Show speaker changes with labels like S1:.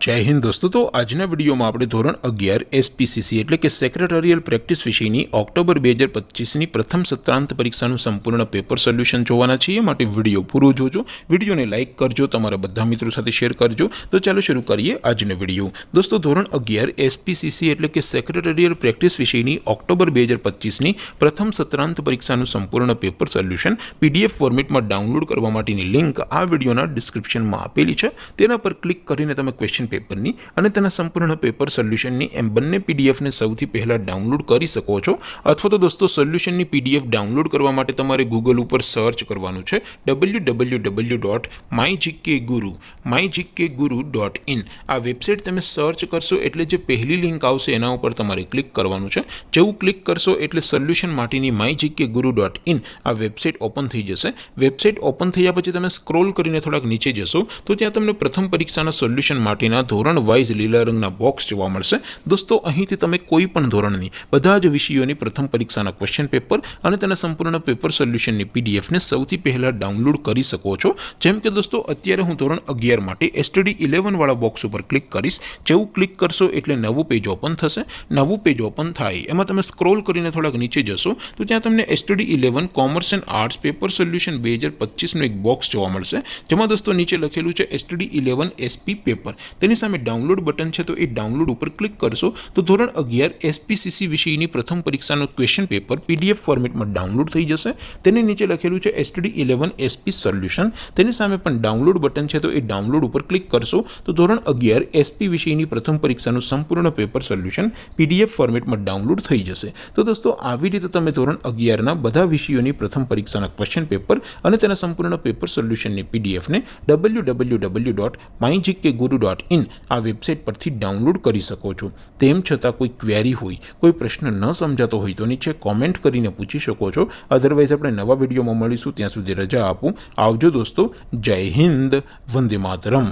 S1: जय हिंद दोस्तों। तो आजना विडियो में આપણે ધોરણ 11 એસપીસીસી એટલે કે સેક્રેટરીયલ પ્રેક્ટિસ વિષયની ઓક્ટોબર 2025ની પ્રથમ સત્રાંત પરીક્ષાનું સંપૂર્ણ પેપર સોલ્યુશન જોવાના છીએ। માટે વિડિયો પૂરો જોજો, વિડિયોને લાઈક કરજો, તમારા બધા મિત્રો સાથે શેર કરજો। તો ચાલો શરૂ કરીએ આજનો વિડિયો। દોસ્તો ધોરણ 11 એસપીસીસી એટલે કે સેક્રેટરીયલ પ્રેક્ટિસ વિષયની ઓક્ટોબર 2025ની પ્રથમ સત્રાંત પરીક્ષાનું સંપૂર્ણ પેપર સોલ્યુશન પીડીએફ ફોર્મેટમાં ડાઉનલોડ કરવા માટેની લિંક આ વિડિયોના ડિસ્ક્રિપ્શનમાં આપેલી છે। તેના પર ક્લિક કરીને તમે ક્વેશ્ચન પેપરની અને તેના સંપૂર્ણ પેપર સોલ્યુશનની એમ બંને પીડીએફને સૌથી પહેલા ડાઉનલોડ કરી શકો છો। અથવા તો દોસ્તો સોલ્યુશનની પીડીએફ ડાઉનલોડ કરવા માટે તમારે ગૂગલ ઉપર સર્ચ કરવાનું છે www.mygkguru.in। આ વેબસાઇટ તમે સર્ચ કરશો એટલે જે પહેલી લિંક આવશે એના ઉપર તમારે ક્લિક કરવાનું છે। જેવું ક્લિક કરશો એટલે સોલ્યુશન માટેની mygkguru.in આ વેબસાઇટ ઓપન થઈ જશે। વેબસાઇટ ઓપન થયા પછી તમે સ્ક્રોલ કરીને થોડાક નીચે જશો તો ત્યાં તમને પ્રથમ પરીક્ષાના સોલ્યુશન માટેના ધોરણ વાઇઝ લીલા રંગના બોક્સ જોવા મળશે। દોસ્તો અહીંથી તમે કોઈ પણ ધોરણની બધા જ વિષયોની પ્રથમ પરીક્ષાના ક્વેશ્ચન પેપર અને તેના સંપૂર્ણ પેપર સોલ્યુશનની પીડીએફને સૌથી પહેલા ડાઉનલોડ કરી શકો છો। જેમ કે દોસ્તો અત્યારે હું ધોરણ 11 માટે એસટીડી 11 વાળા બોક્સ ઉપર ક્લિક કરીશ। જેવું ક્લિક કરશો એટલે નવું પેજ ઓપન થશે। નવું પેજ ઓપન થાય એમાં તમે સ્ક્રોલ કરીને થોડાક નીચે જશો તો ત્યાં તમને STD 11 commerce and arts paper solution 2025નું એક બોક્સ જોવા મળશે। જેમાં દોસ્તો નીચે લખેલું છે એસટીડી 11 એસપી પેપર। તેની સામે ડાઉનલોડ બટન છે તો એ ડાઉનલોડ ઉપર ક્લિક કરશો તો ધોરણ 11 એસપીસીસી વિષયની પ્રથમ પરીક્ષાનું ક્વેશ્ચન પેપર પીડીએફ ફોર્મેટમાં ડાઉનલોડ થઈ જશે। તેની નીચે લખેલું છે એસટીડી 11 એસપી સોલ્યુશન। તેની સામે પણ ડાઉનલોડ બટન છે તો એ ડાઉનલોડ ઉપર ક્લિક કરશો તો ધોરણ 11 એસપી વિષયની પ્રથમ પરીક્ષાનું સંપૂર્ણ પેપર સોલ્યુશન પીડીએફ ફોર્મેટમાં ડાઉનલોડ થઈ જશે। તો દોસ્તો આવી રીતે તમે ધોરણ 11ના બધા વિષયોની પ્રથમ પરીક્ષાના ક્વેશ્ચન પેપર અને તેના સંપૂર્ણ પેપર સોલ્યુશનની પીડીએફને www.mygkguru.in આ વેબસાઇટ પરથી ડાઉનલોડ કરી શકો છો। તેમ છતાં કોઈ ક્વેરી હોય, કોઈ પ્રશ્ન ન સમજાતો હોય તો નીચે કોમેન્ટ કરીને પૂછી શકો છો। અધરવાઇઝ આપણે નવા વિડીયોમાં મળીશું, ત્યાં સુધી રજા આપું। આવજો દોસ્તો। જય હિન્દ, વંદે માતરમ।